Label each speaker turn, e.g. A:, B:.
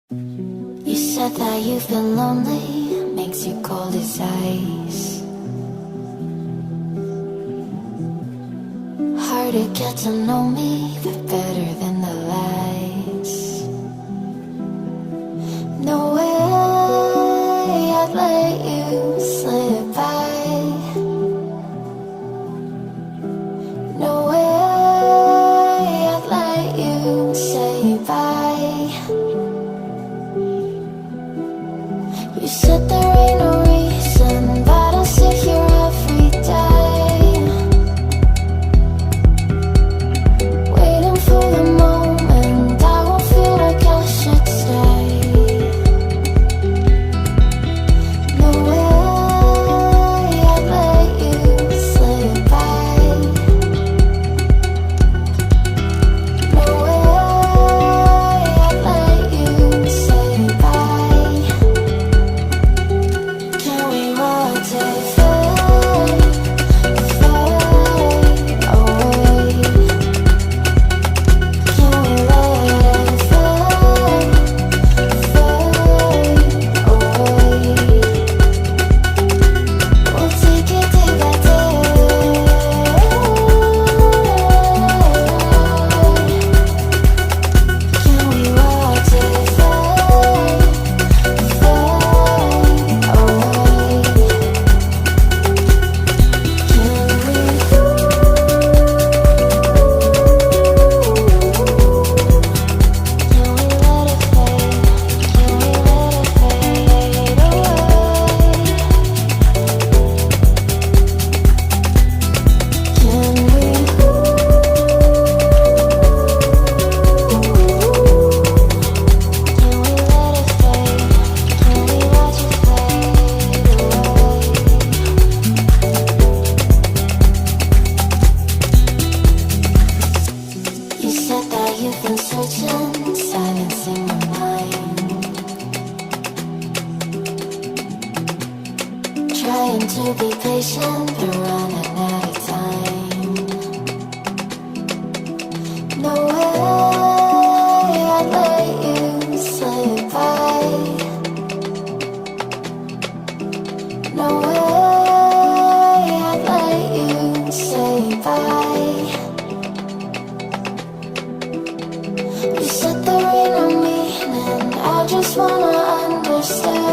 A: You said that you've been lonely, makes you cold as ice. Hard to get to know me, but better than the lies. No way I'd let you slip by. No way I'd let you say bye. You said there ain't no reason, but I'll sit here every day, waiting for the moment I won't feel like I should stay. No way I'd let you slip by. No way I'd let you say bye. Can we rotate, fade, fade away? Can we let it fade, fade away? We'll take it day by day. Can we rotate, fade, fade away? You said that you've been searching, silencing my mind, trying to be patient, but running out of time. No way I'd let you slip by. No way I'd let you say bye. You said there ain't no meaning, I just wanna understand.